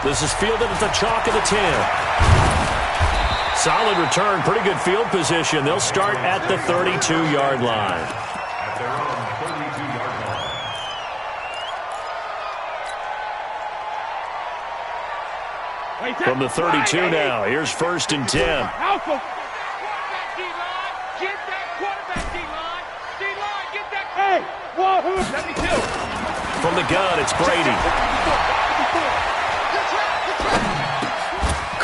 This is fielded at the chalk of the 10. Solid return, pretty good field position. They'll start at the 32-yard line. At their own 32-yard line. From the 32 now, here's 1st and 10. Alpha. Get that quarterback, D-line. D-line, get that. Hey, wahoo, 72. From the gun, it's Brady.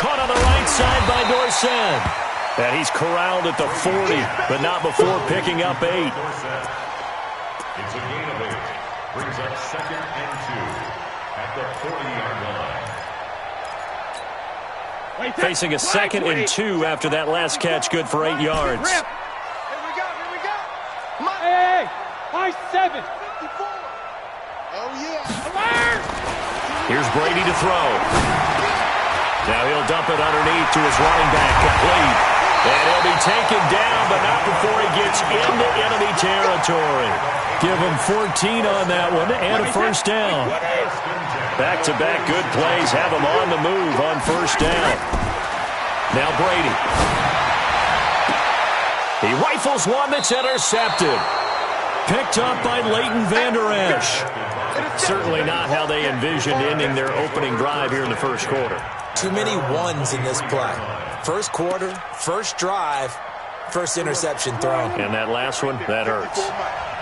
Caught on the right side by Dorsett. And he's corralled at the 40, but not before picking up 8. It's a gain of 8. Brings up 2nd and 2 at the 40-yard line. Facing a 2nd and 2 after that last catch, good for 8 yards. Here we go. Hey, high 7. Oh, yeah. Here's Brady to throw. Now he'll dump it underneath to his running back, complete. And he'll be taken down, but not before he gets into enemy territory. Give him 14 on that one and a 1st down. Back-to-back good plays have him on the move on 1st down. Now Brady. He rifles one that's intercepted. Picked up by Leighton Vander Esch. Certainly not how they envisioned ending their opening drive here in the 1st quarter. Too many ones in this play. 1st quarter, 1st drive, 1st interception thrown. And that last one, that hurts.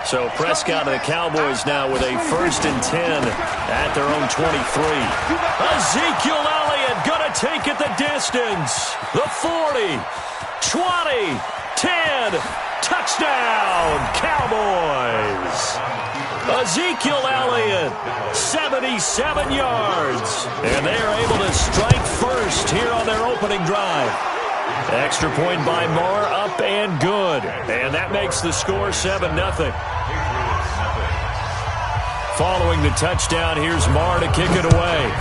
So Prescott and the Cowboys now with a 1st and 10 at their own 23. Ezekiel Elliott going to take it the distance. The 40, 20, 10, touchdown, Cowboys. Ezekiel Elliott, 77 yards. And they are able to strike first here on their opening drive. Extra point by Marr, up and good. And that makes the score 7-0. Following the touchdown, here's Marr to kick it away.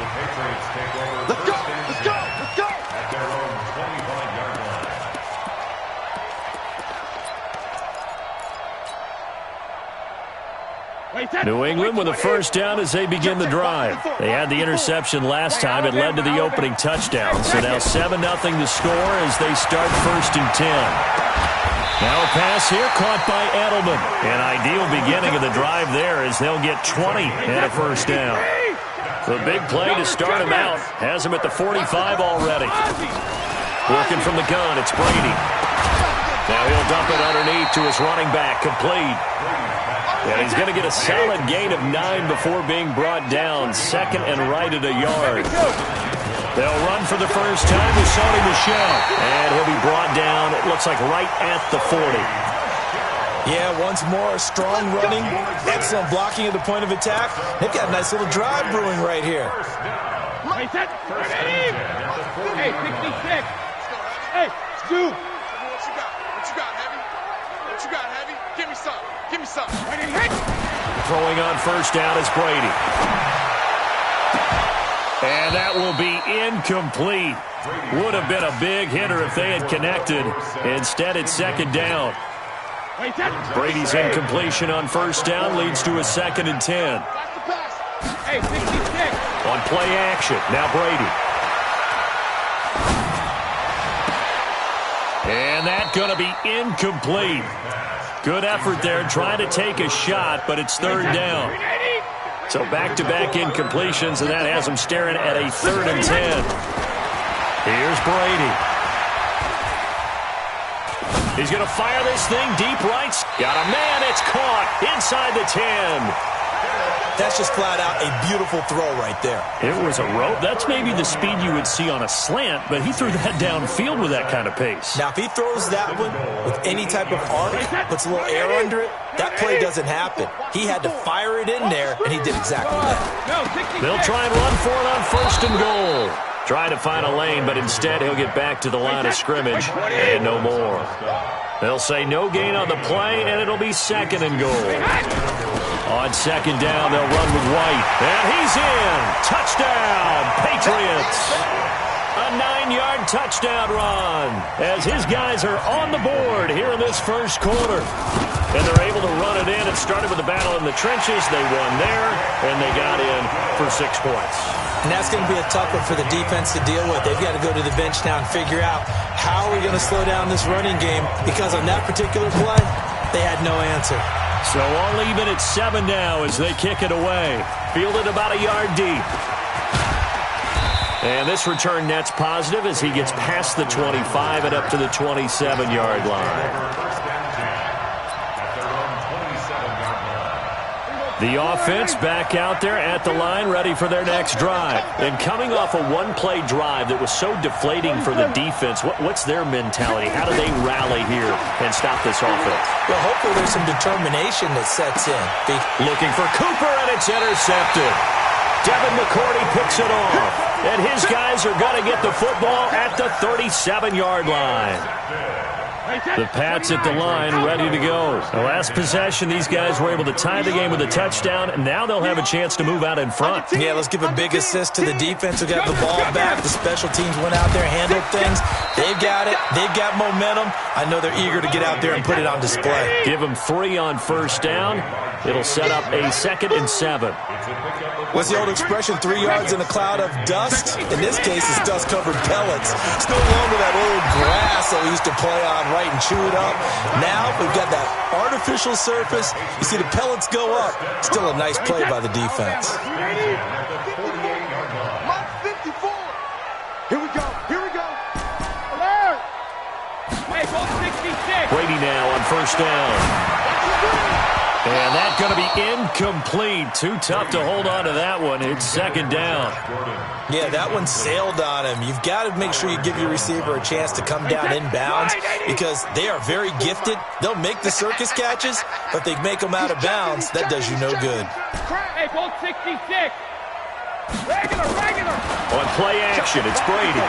The Patriots take over. Let's go! At their own 25-yard line. New England with a 1st down as they begin the drive. They had the interception last time. It led to the opening touchdown. So now 7-0 the score as they start 1st and 10. Now a pass here caught by Edelman. An ideal beginning of the drive there as they'll get 20 and a 1st down. The big play to start him out. Has him at the 45 already. Working from the gun, it's Brady. Now he'll dump it underneath to his running back, complete. And he's going to get a solid gain of 9 before being brought down. 2nd and right at a yard. They'll run for the first time with Sony Michel. And he'll be brought down, it looks like, right at the 40. Yeah, once more, strong running, excellent blocking at the point of attack. They've got a nice little drive brewing right here. Hey, 66. Hey, Stu. What you got, Heavy? Give me some. Throwing on 1st down is Brady. And that will be incomplete. Would have been a big hitter if they had connected. Instead, it's 2nd down. Brady's incompletion on 1st down leads to a 2nd and 10. Hey, 66. On play action, now Brady. And that's going to be incomplete. Good effort there, trying to take a shot, but it's 3rd down. So back-to-back incompletions, and that has them staring at a 3rd and 10. Here's Brady. He's going to fire this thing deep right. Got a man, it's caught inside the 10. That's just flat out a beautiful throw right there. It was a rope. That's maybe the speed you would see on a slant, but he threw that downfield with that kind of pace. Now, if he throws that one with any type of arc, puts a little air under it, that play doesn't happen. He had to fire it in there, and he did exactly that. They'll try and run for it on 1st and goal. Try to find a lane, but instead he'll get back to the line of scrimmage and no more. They'll say no gain on the play, and it'll be 2nd and goal. On 2nd down, they'll run with White. And he's in. Touchdown, Patriots. A 9-yard touchdown run as his guys are on the board here in this first quarter. And they're able to run it in. It started with a battle in the trenches. They won there, and they got in for 6 points. And that's going to be a tough one for the defense to deal with. They've got to go to the bench now and figure out how are we going to slow down this running game, because on that particular play, they had no answer. So all even at 7 now as they kick it away. Fielded about a yard deep. And this return net's positive as he gets past the 25 and up to the 27-yard line. The offense back out there at the line, ready for their next drive. And coming off a one-play drive that was so deflating for the defense, what's their mentality? How do they rally here and stop this offense? Well, hopefully there's some determination that sets in. Looking for Cooper, and it's intercepted. Devin McCourty picks it off. And his guys are going to get the football at the 37-yard line. The Pats at the line, ready to go. The last possession, these guys were able to tie the game with a touchdown, and now they'll have a chance to move out in front. Yeah, let's give a big assist to the defense who got the ball back. The special teams went out there, handled things. They've got it. They've got momentum. I know they're eager to get out there and put it on display. Give them 3 on first down. It'll set up a 2nd and 7. What's the old expression, 3 yards in a cloud of dust? In this case, it's dust-covered pellets. It's no longer that old grass that we used to play on, right, and chew it up. Now we've got that artificial surface. You see the pellets go up. Still a nice play by the defense. Here we go. Here we go. Alert. Hey, ball 66. Brady now on first down. And that's going to be incomplete. Too tough to hold on to that one. It's 2nd down. Yeah, that one sailed on him. You've got to make sure you give your receiver a chance to come down inbounds because they are very gifted. They'll make the circus catches, but they make them out of bounds. That does you no good. Hey, ball 66. Regular. On play action, it's Brady.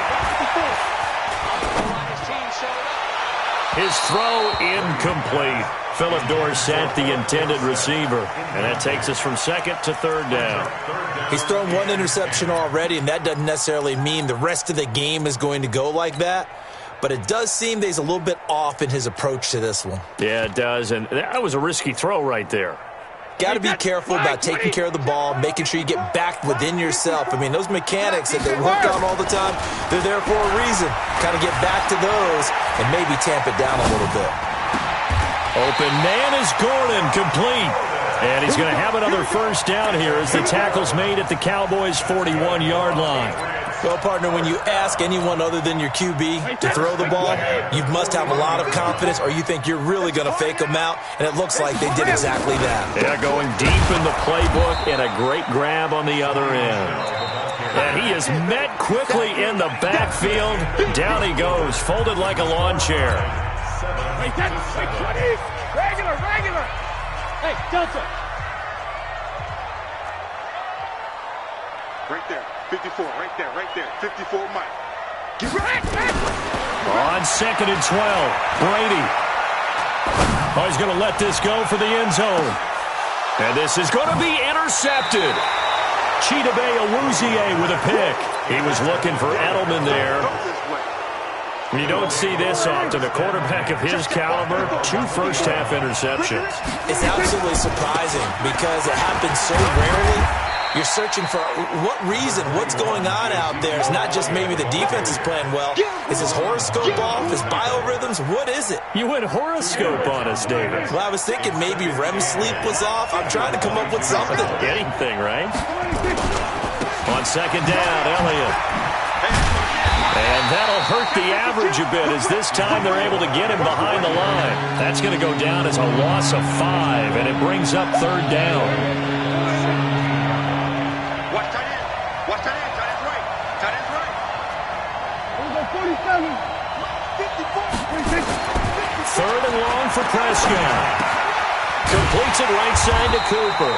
His throw incomplete. Philip Dorsett, the intended receiver. And that takes us from 2nd to 3rd down. He's thrown 1 interception already, and that doesn't necessarily mean the rest of the game is going to go like that. But it does seem that he's a little bit off in his approach to this one. Yeah, it does. And that was a risky throw right there. Got to be careful about taking care of the ball, making sure you get back within yourself. I mean, those mechanics that they work on all the time, they're there for a reason. Kind of get back to those and maybe tamp it down a little bit. Open man is Gordon, complete. And he's going to have another first down here as the tackle's made at the Cowboys' 41-yard line. Well, partner, when you ask anyone other than your QB to throw the ball, you must have a lot of confidence or you think you're really going to fake them out, and it looks like they did exactly that. Yeah, going deep in the playbook and a great grab on the other end. And he is met quickly in the backfield. Down he goes, folded like a lawn chair. Regular. Hey, Delta. Right there. 54, right there. 54, Mike. Get right. On 2nd and 12, Brady. Oh, he's going to let this go for the end zone. And this is going to be intercepted. Chidobe Awuzie with a pick. He was looking for Edelman there. You don't see this often. A quarterback of his caliber, 2 first-half interceptions. It's absolutely surprising because it happens so rarely. You're searching for what reason, what's going on out there. It's not just maybe the defense is playing well. Is his horoscope off? His biorhythms? What is it? You went horoscope on us, David. Well, I was thinking maybe REM sleep was off. I'm trying to come up with something. Anything, right? On 2nd down, Elliott. And that'll hurt the average a bit as this time they're able to get him behind the line. That's going to go down as a loss of 5, and it brings up 3rd down. Watch tight end. Watch tight end. Tight end's right. Tight end's right. Here we go, 47. 54. 3rd and long for Prescott. Completes it right side to Cooper.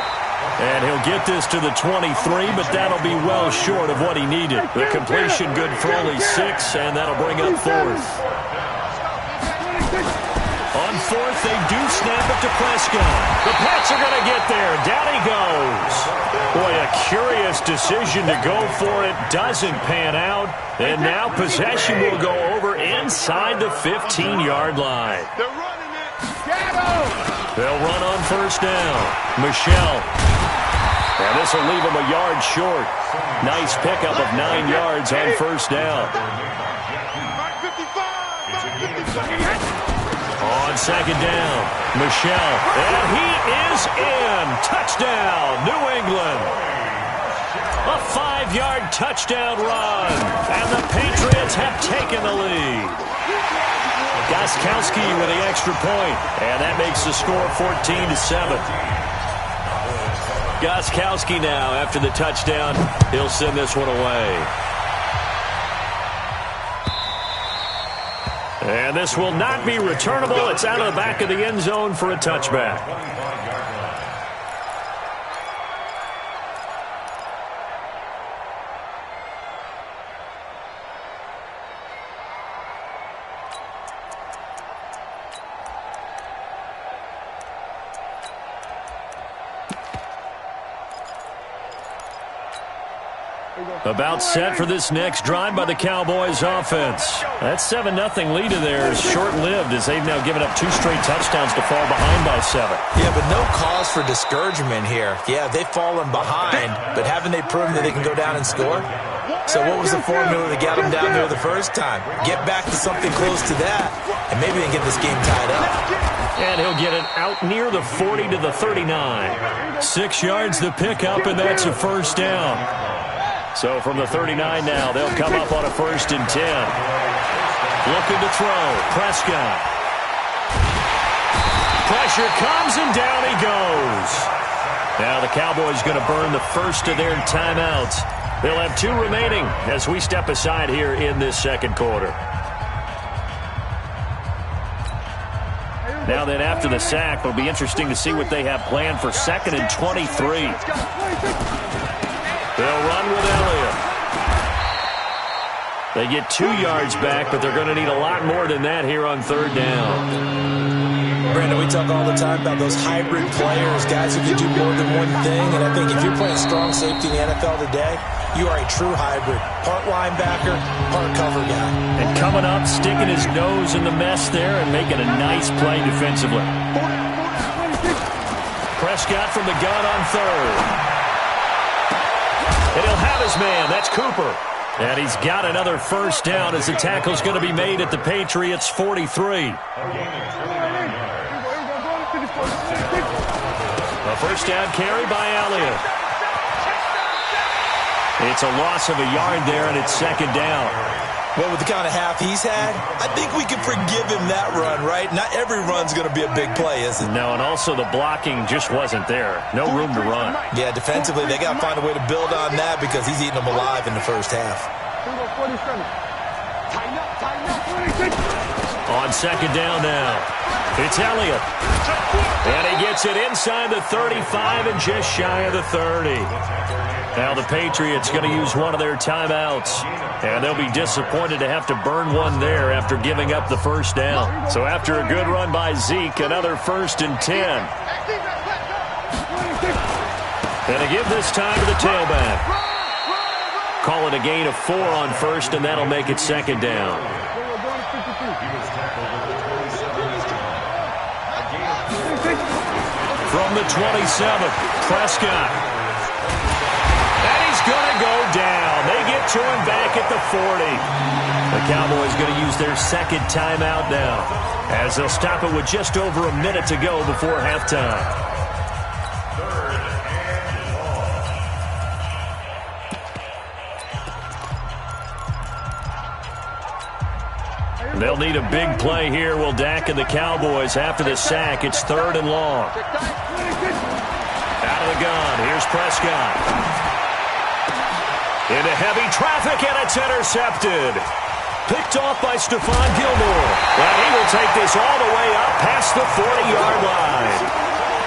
And he'll get this to the 23, but that'll be well short of what he needed. The completion good for only 6, and that'll bring up 4th. On fourth, they do snap it to Prescott. The Pats are going to get there. Down he goes. Boy, a curious decision to go for it. Doesn't pan out. And now possession will go over inside the 15-yard line. They're running it. They'll run on first down. Michel. And this will leave him a yard short. Nice pickup of 9 yards on first down. On second down, Michel. And he is in. Touchdown, New England. A 5-yard touchdown run. And the Patriots have taken the lead. Gostkowski with the extra point. And that makes the score 14-7. Gostkowski now, after the touchdown, he'll send this one away. And this will not be returnable. It's out of the back of the end zone for a touchback. About set for this next drive by the Cowboys offense. That 7-0 lead of theirs short-lived as they've now given up 2 straight touchdowns to fall behind by 7. Yeah, but no cause for discouragement here. Yeah, they've fallen behind, but haven't they proven that they can go down and score? So what was the formula that got them down there the first time? Get back to something close to that, and maybe they can get this game tied up. And he'll get it out near the 40 to the 39. 6 yards to pick up, and that's a first down. So from the 39 now, they'll come up on a 1st and 10. Looking to throw. Prescott. Pressure comes, and down he goes. Now the Cowboys going to burn the first of their timeouts. They'll have 2 remaining as we step aside here in this second quarter. Now then, after the sack, it'll be interesting to see what they have planned for 2nd and 23. They'll run with Elliott. They get 2 yards back, but they're going to need a lot more than that here on 3rd down. Brandon, we talk all the time about those hybrid players, guys who can do more than one thing. And I think if you're playing strong safety in the NFL today, you are a true hybrid. Part linebacker, part cover guy. And coming up, sticking his nose in the mess there and making a nice play defensively. Prescott from the gun on 3rd. And he'll have his man. That's Cooper. And he's got another first down as the tackle's going to be made at the Patriots' 43. A first down carry by Elliott. It's a loss of a yard there, and it's 2nd down. Well, with the kind of half he's had, I think we can forgive him that run, right? Not every run's going to be a big play, is it? No, and also the blocking just wasn't there. No room to run. Yeah, defensively, they got to find a way to build on that because he's eating them alive in the first half. On 2nd down now, it's Elliott. And he gets it inside the 35 and just shy of the 30. Now the Patriots going to use one of their timeouts. And they'll be disappointed to have to burn one there after giving up the first down. So after a good run by Zeke, another 1st and 10. And they give this time to the tailback. Call it a gain of 4 on 1st, and that'll make it 2nd down. From the 27, Prescott. And he's going to go down. They get to him back at the 40. The Cowboys going to use their 2nd timeout now, as they'll stop it with just over a minute to go before halftime. They'll need a big play here, will Dak and the Cowboys. After the sack, it's 3rd and long. Out of the gun, here's Prescott. Into heavy traffic, and it's intercepted. Picked off by Stephon Gilmore. And he will take this all the way up past the 40-yard line.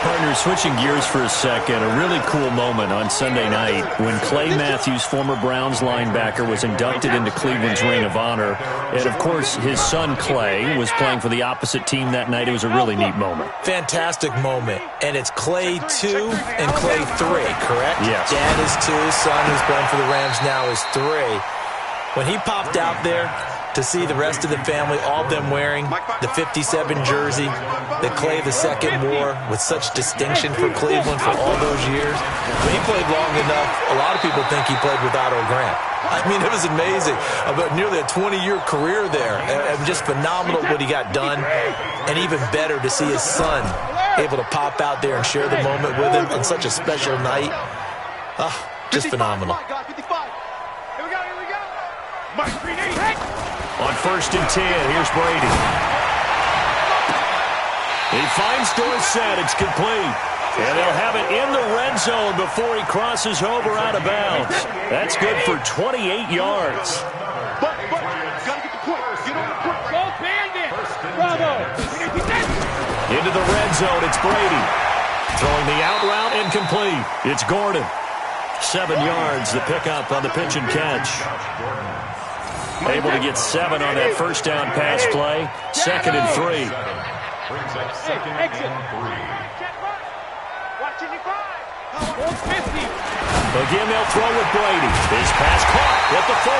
Partner, switching gears for a second, a really cool moment on Sunday night when Clay Matthews, former Browns linebacker, was inducted into Cleveland's Ring of Honor. And, of course, his son Clay was playing for the opposite team that night. It was a really neat moment. Fantastic moment. And it's Clay 2 and Clay 3, correct? Yes. Dad is 2, son who's playing for the Rams now is 3. When he popped out there to see the rest of the family, all of them wearing the 57 jersey that Clay II wore with such distinction for Cleveland for all those years. When he played long enough, a lot of people think he played with Otto Grant. I mean, it was amazing. About nearly a 20-year career there. And just phenomenal what he got done. And even better to see his son able to pop out there and share the moment with him on such a special night. Just phenomenal. On 1st and 10, here's Brady. He finds Dorsett. It's complete. And they'll have it in the red zone before he crosses over out of bounds. That's good for 28 yards. But, gotta get the point. Get on the point. Go bandit. Bravo. Into the red zone, it's Brady. Throwing the out route, incomplete. It's Gordon. 7 yards, the pickup on the pitch and catch. Able to get 7 on that first down pass play. 2nd and 3. Brings up 2nd and 3. Again, they'll throw with Brady. His pass caught at the 4.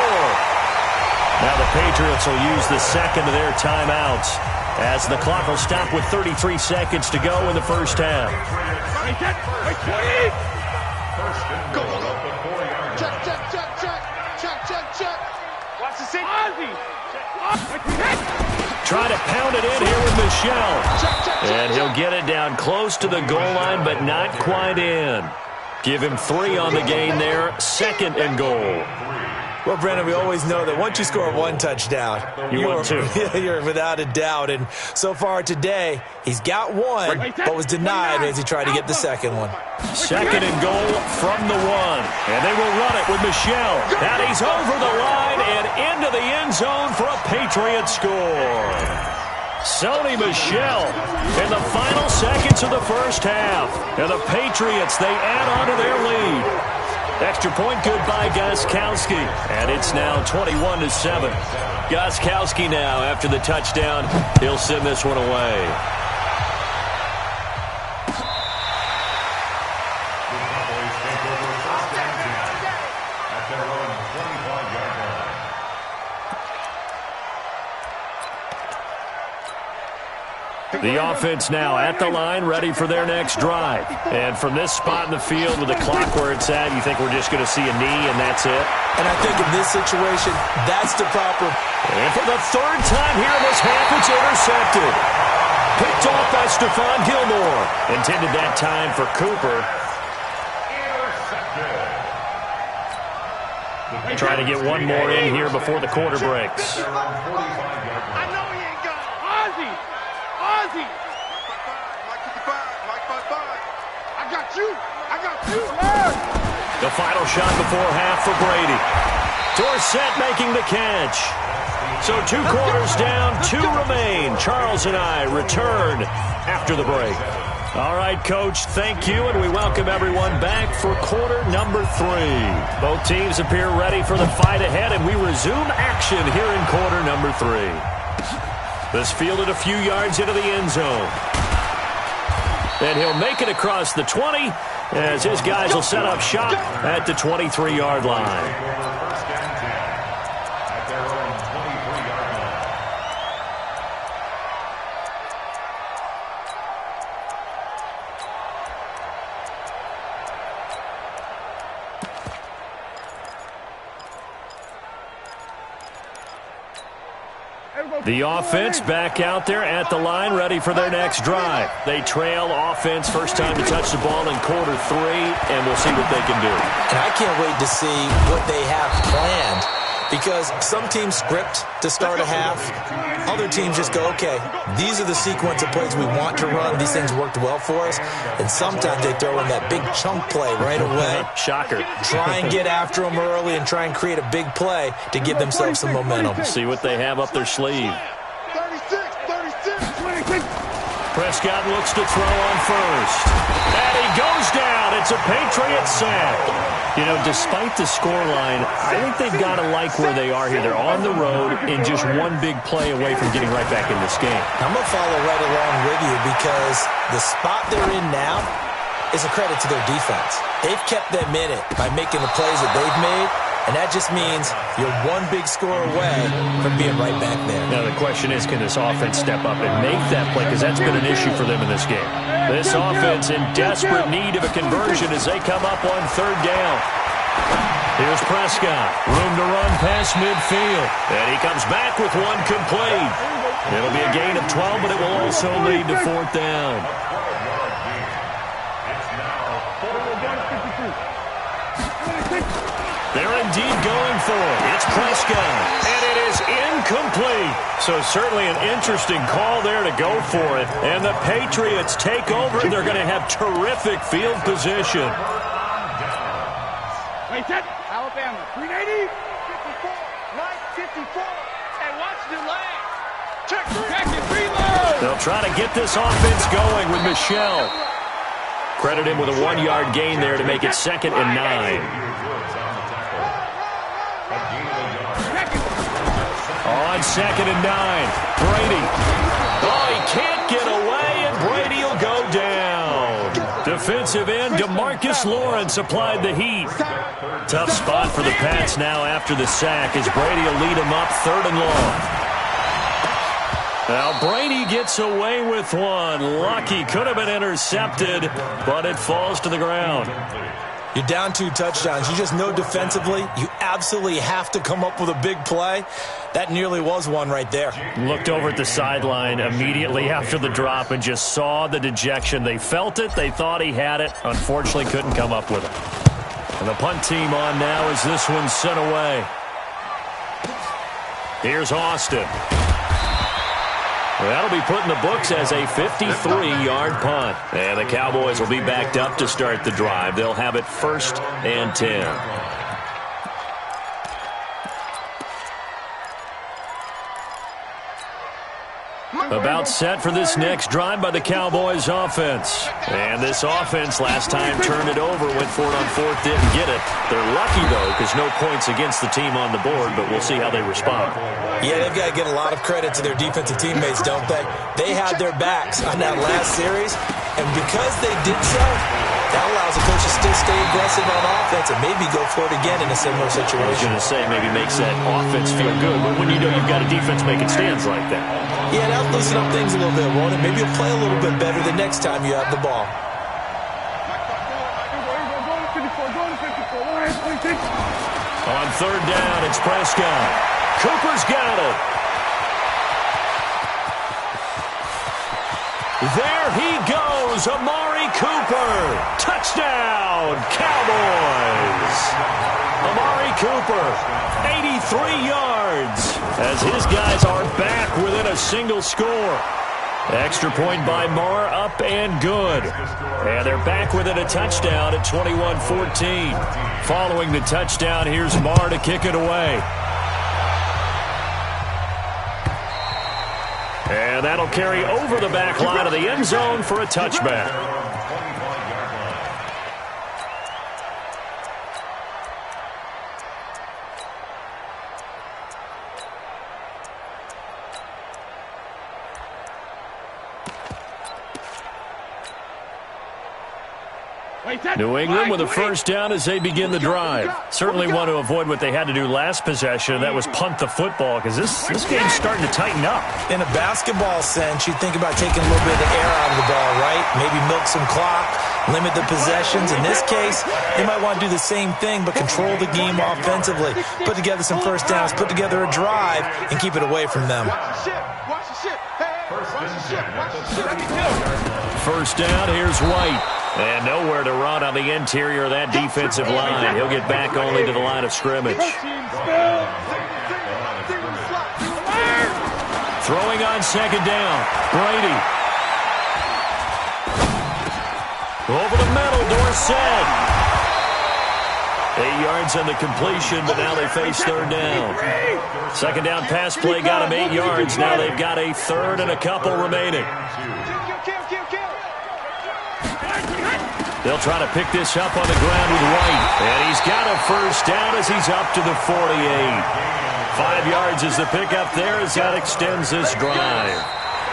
Now the Patriots will use the second of their timeouts as the clock will stop with 33 seconds to go in the first half. Go. Check. Watch the sit. Trying to pound it in here with Michel. And he'll get it down close to the goal line, but not quite in. Give him 3 on the gain there. 2nd and goal. Well, Brennan, we always know that once you score 1 touchdown, you want 2. You're without a doubt. And so far today, he's got 1, but was denied as he tried to get the second one. 2nd and goal from the 1. And they will run it with Michel. And he's over the line and into the end zone for a Patriot score. Sony Michel in the final seconds of the first half. And the Patriots, they add on to their lead. Extra point good by Gostkowski. And it's now 21-7. Gostkowski now, after the touchdown, he'll send this one away. The Cowboys take over 1st and 10 at their own 25-yard line. The offense now at the line, ready for their next drive. And from this spot in the field with the clock where it's at, you think we're just going to see a knee and that's it? And I think in this situation, that's the proper. And for the 3rd time here in this half, it's intercepted. Picked off by Stephon Gilmore. Intended that time for Cooper. Trying to get one more in here before the quarter breaks. I know he ain't got it. Ozzy! Mike 55. I got you. The final shot before half for Brady. Dorsett making the catch. So 2 quarters down, 2 remain. Charles and I return after the break. All right, Coach, thank you, and we welcome everyone back for quarter number 3. Both teams appear ready for the fight ahead, and we resume action here in quarter number 3. This fielded a few yards into the end zone. And he'll make it across the 20 as his guys will set up shop at the 23-yard line. First and 10 at their own 23-yard line. The offense back out there at the line, ready for their next drive. They trail offense, first time to touch the ball in quarter 3, and we'll see what they can do. And I can't wait to see what they have planned, because some teams script to start a half. Other teams just go, okay, these are the sequence of plays we want to run. These things worked well for us. And sometimes they throw in that big chunk play right away. Shocker. Try and get after them early and try and create a big play to give themselves some momentum. See what they have up their sleeve. 36, 26, 26. Prescott looks to throw on first. And he goes down. It's a Patriots sack. You know, despite the scoreline, I think they've got to like where they are here. They're on the road and just one big play away from getting right back in this game. I'm going to follow right along with you because the spot they're in now is a credit to their defense. They've kept them in it by making the plays that they've made, and that just means you're one big score away from being right back there. Now the question is, can this offense step up and make that play? Because that's been an issue for them in this game. This offense in desperate need of a conversion as they come up on third down. Here's Prescott. Room to run past midfield. And he comes back with one complete. It'll be a gain of 12, but it will also lead to fourth down. They're indeed going for it. It's Prescott, and it is incomplete. So certainly an interesting call there to go for it. And the Patriots take over, and they're going to have terrific field position. Wait, set. Alabama, 380, 54, right, 54. Hey, watch the leg. Check it, reload. They'll try to get this offense going with Michel. Credit him with a 1-yard gain there to make it 2nd and 9. On 2nd and 9, Brady. Oh, he can't get away, and Brady will go down. Defensive end DeMarcus Lawrence applied the heat. Tough spot for the Pats now after the sack as Brady will lead him up 3rd and long. Now Brady gets away with one. Lucky, could have been intercepted, but it falls to the ground. You're down 2 touchdowns. You just know defensively you absolutely have to come up with a big play. That nearly was one right there. Looked over at the sideline immediately after the drop and just saw the dejection. They felt it. They thought he had it. Unfortunately, couldn't come up with it. And the punt team on now as this one's sent away. Here's Austin. That'll be put in the books as a 53-yard punt. And the Cowboys will be backed up to start the drive. They'll have it 1st and 10. About set for this next drive by the Cowboys offense. And this offense last time turned it over, went for it on 4th, didn't get it. They're lucky, though, because no points against the team on the board, but we'll see how they respond. Yeah, they've got to get a lot of credit to their defensive teammates, don't they? They had their backs on that last series, and because they did so, that allows the coach to still stay aggressive on offense and maybe go for it again in a similar situation. I was going to say maybe makes that offense feel good, but when you know you've got a defense making stands like that. Yeah, that'll loosen up things a little bit, won't it? Maybe you'll play a little bit better the next time you have the ball. On 3rd down, it's Prescott. Cooper's got it. There he goes, Amari Cooper. Touchdown, Cowboys. Amari Cooper, 83 yards, as his guys are back within a single score. Extra point by Marr, up and good. And they're back within a touchdown at 21-14. Following the touchdown, here's Marr to kick it away. And that'll carry over the back line of the end zone for a touchback. New England with a 1st down as they begin the drive. Certainly want to avoid what they had to do last possession. That was punt the football, because this game's starting to tighten up. In a basketball sense, you think about taking a little bit of the air out of the ball, right? Maybe milk some clock, limit the possessions. In this case, they might want to do the same thing, but control the game offensively. Put together some 1st downs, put together a drive, and keep it away from them. Watch the shit. Hey, watch the shit. Watch the shit. 1st down, here's White. And nowhere to run on the interior of that defensive line. He'll get back only to the line of scrimmage. Throwing on 2nd down. Brady. Over the middle, Dorsett. 8 yards on the completion, but now they face third down. Second down pass play got them 8 yards. Now they've got a third and a couple remaining. They'll try to pick this up on the ground with White. And he's got a first down as he's up to the 48. 5 yards is the pickup there as that extends this drive.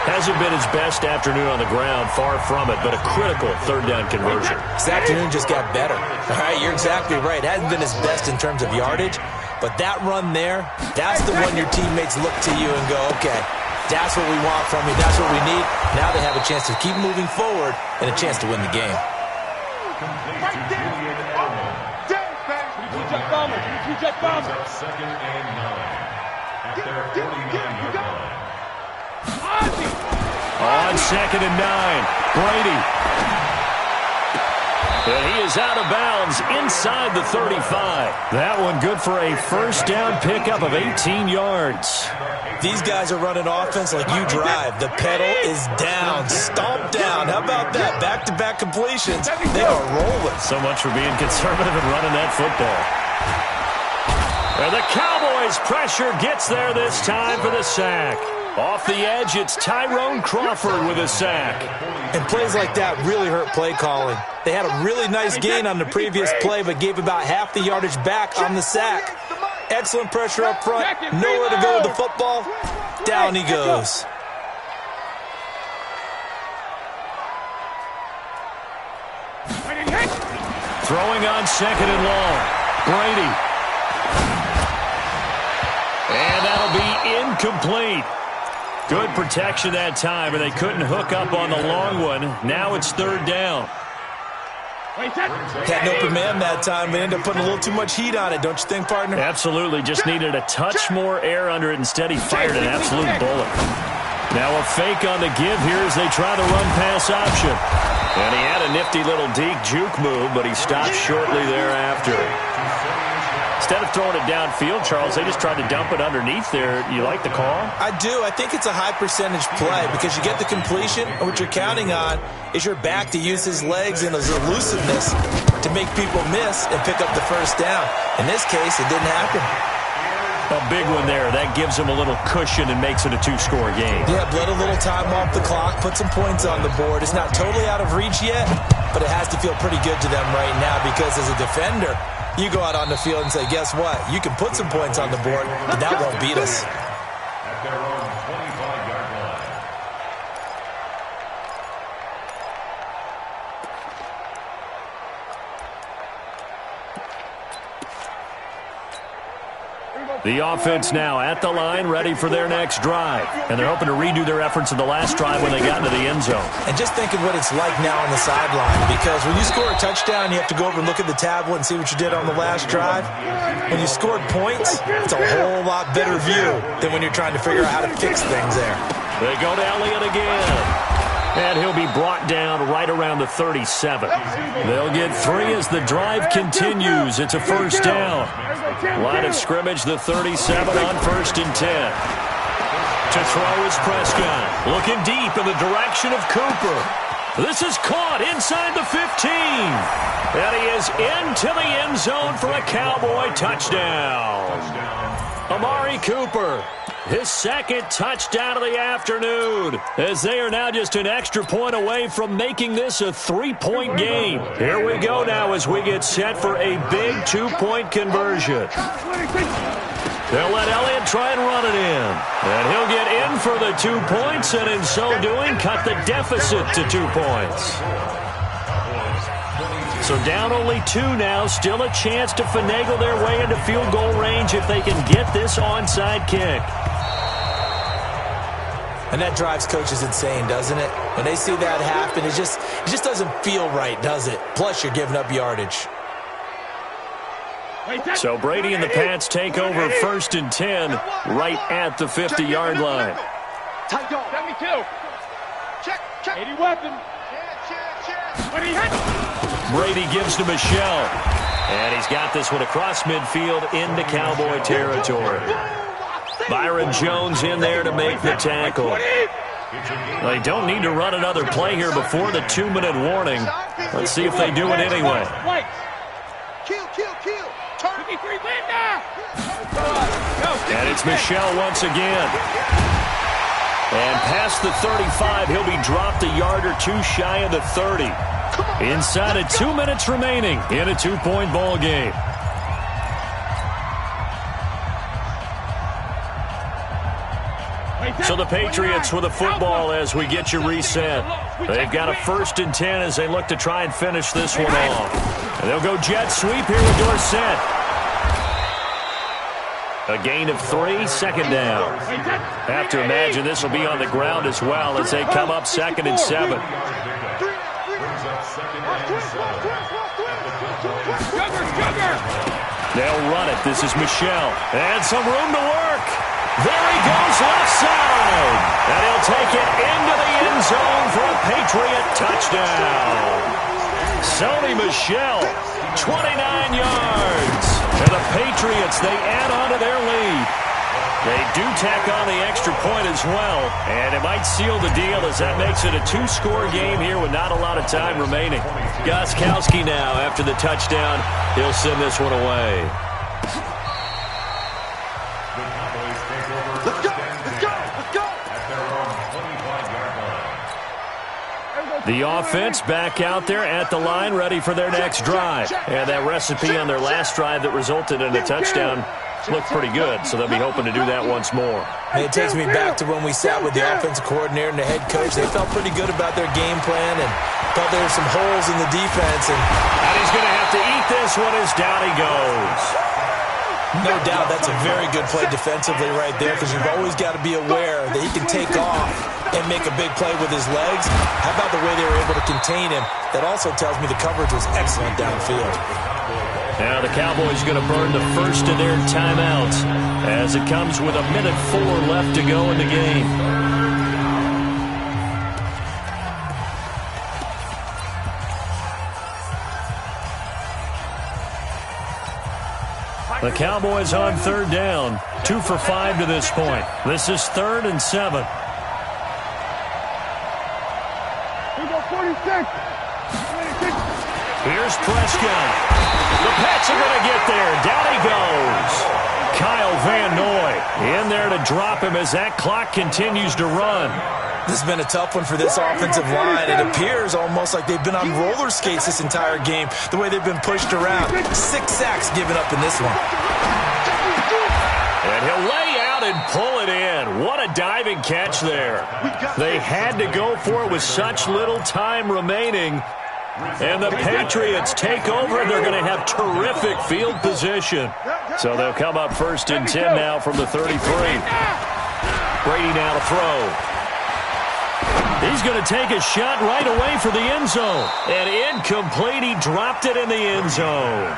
Hasn't been his best afternoon on the ground, far from it, but a critical third down conversion. This afternoon just got better. All right, you're exactly right. Hasn't been his best in terms of yardage, but that run there, that's the one your teammates look to you and go, okay, that's what we want from you. That's what we need. Now they have a chance to keep moving forward and a chance to win the game. Second and 9. At their 49-yard line. On second and 9, Brady. And he is out of bounds inside the 35. That one good for a first down pickup of 18 yards. These guys are running offense like you drive. The pedal is down, stomp down. How about that? Back-to-back completions. They are rolling. So much for being conservative and running that football. And the Cowboys' pressure gets there this time for the sack. Off the edge, it's Tyrone Crawford with a sack. And plays like that really hurt play calling. They had a really nice gain on the previous play, but gave about half the yardage back on the sack. Excellent pressure up front. Nowhere to go with the football. Down he goes. Throwing on second and long. Brady. And that'll be incomplete. Good protection that time, and they couldn't hook up on the long one. Now it's third down. Had an open man that time, but ended up putting a little too much heat on it, don't you think, partner? Absolutely. Just needed a touch more air under it. Instead, he fired an absolute bullet. Now a fake on the give here as they try the run-pass option. And he had a nifty little deep juke move, but he stopped shortly thereafter. Instead of throwing it downfield, Charles, they just tried to dump it underneath there. You like the call? I do. I think it's a high percentage play because you get the completion, and what you're counting on is your back to use his legs and his elusiveness to make people miss and pick up the first down. In this case, it didn't happen. A big one there. That gives him a little cushion and makes it a two-score game. Yeah, bled a little time off the clock, put some points on the board. It's not totally out of reach yet, but it has to feel pretty good to them right now because as a defender, you go out on the field and say, guess what? You can put some points on the board, but that won't beat us. At their own 25-yard line. The offense now at the line, ready for their next drive. And they're hoping to redo their efforts in the last drive when they got into the end zone. And just think of what it's like now on the sideline, because when you score a touchdown, you have to go over and look at the tablet and see what you did on the last drive. When you scored points, it's a whole lot better view than when you're trying to figure out how to fix things there. They go to Elliott again. And he'll be brought down right around the 37. They'll get 3 as the drive continues. It's a first down. Line of scrimmage, the 37 on 1st and 10. To throw is Prescott. Looking deep in the direction of Cooper. This is caught inside the 15. And he is into the end zone for a Cowboy touchdown. Amari Cooper. His second touchdown of the afternoon, as they are now just an extra point away from making this a 3-point game. Here we go now as we get set for a big 2-point conversion. They'll let Elliott try and run it in. And he'll get in for the 2 points, and in so doing, cut the deficit to 2 points. So down only 2 now, still a chance to finagle their way into field goal range if they can get this onside kick. And that drives coaches insane, doesn't it? When they see that happen, it just doesn't feel right, does it? Plus, you're giving up yardage. So Brady and the Pats take over 1st and 10 right at the 50-yard line. Tight dog. 72. Check. 80 weapon. Brady gives to Michelle. And he's got this one across midfield into Cowboy territory. Byron Jones in there to make the tackle. They don't need to run another play here before the 2-minute warning. Let's see if they do it anyway. And it's Michel once again. And past the 35, he'll be dropped a yard or two shy of the 30. Inside of 2 minutes remaining in a 2-point ball game. So the Patriots with a football as we get you reset. They've got a 1st and 10 as they look to try and finish this one off. And they'll go jet sweep here with Dorsett. A gain of 3, 2nd down. Have to imagine this will be on the ground as well as they come up 2nd and 7. They'll run it. This is Michel. And some room to work. There he goes left side. And he'll take it into the end zone for a Patriot touchdown. Sony Michel, 29 yards. And the Patriots, they add on to their lead. They do tack on the extra point as well. And it might seal the deal as that makes it a 2-score game here with not a lot of time remaining. Gostkowski now, after the touchdown, he'll send this one away. Let's go! Let's go! Let's go! The offense back out there at the line, ready for their next drive. And that recipe on their last drive that resulted in a touchdown looked pretty good, so they'll be hoping to do that once more. And it takes me back to when we sat with the offensive coordinator and the head coach. They felt pretty good about their game plan and thought there were some holes in the defense. And he's going to have to eat this one as down he goes. No doubt that's a very good play defensively right there, because you've always got to be aware that he can take off and make a big play with his legs. How about the way they were able to contain him? That also tells me the coverage was excellent downfield. Now the Cowboys going to burn the first of their timeouts as it comes with 1:04 left to go in the game. The Cowboys on 3rd down, 2 for 5 to this point. This is 3rd and 7. We go 46. Here's Prescott. The Pats are going to get there. Down he goes. Kyle Van Noy in there to drop him as that clock continues to run. This has been a tough one for this offensive line. It appears almost like they've been on roller skates this entire game, the way they've been pushed around. 6 sacks given up in this one. And he'll lay out and pull it in. What a diving catch there. They had to go for it with such little time remaining. And the Patriots take over. They're going to have terrific field position. So they'll come up 1st and 10 now from the 33. Brady now to throw. He's going to take a shot right away for the end zone. And incomplete. He dropped it in the end zone.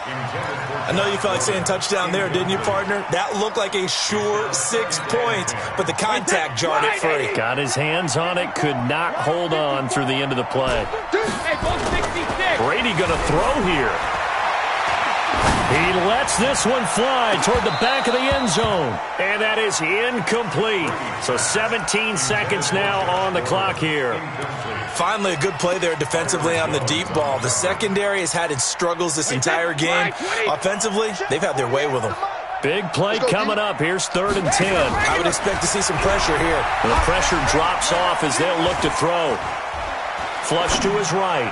I know you felt like saying touchdown there, didn't you, partner? That looked like a sure 6 points, but the contact jarred it free. Got his hands on it, could not hold on through the end of the play. Brady going to throw here. He lets this one fly toward the back of the end zone. And that is incomplete. So 17 seconds now on the clock here. Finally, a good play there defensively on the deep ball. The secondary has had its struggles this entire game. Offensively, they've had their way with them. Big play coming up. Here's 3rd and 10. I would expect to see some pressure here. The pressure drops off as they'll look to throw. Flush to his right.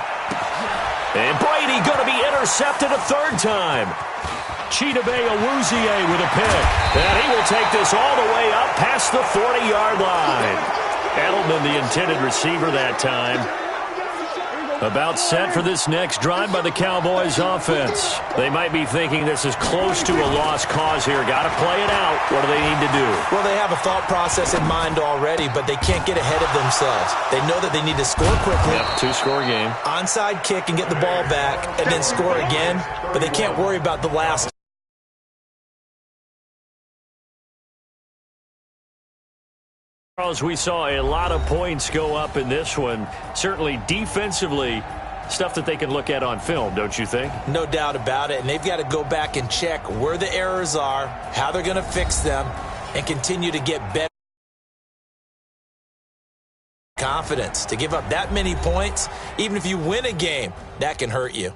And Brady going to be intercepted a 3rd time. Chidobe Awuzie with a pick. And he will take this all the way up past the 40-yard line. Edelman, the intended receiver that time. About set for this next drive by the Cowboys offense. They might be thinking this is close to a lost cause here. Got to play it out. What do they need to do? Well, they have a thought process in mind already, but they can't get ahead of themselves. They know that they need to score quickly. Yep, 2-score game. Onside kick and get the ball back and then score again, but they can't worry about the last. Charles, we saw a lot of points go up in this one. Certainly defensively, stuff that they can look at on film, don't you think? No doubt about it, and they've got to go back and check where the errors are, how they're going to fix them, and continue to get better. Confidence to give up that many points, even if you win a game, that can hurt you.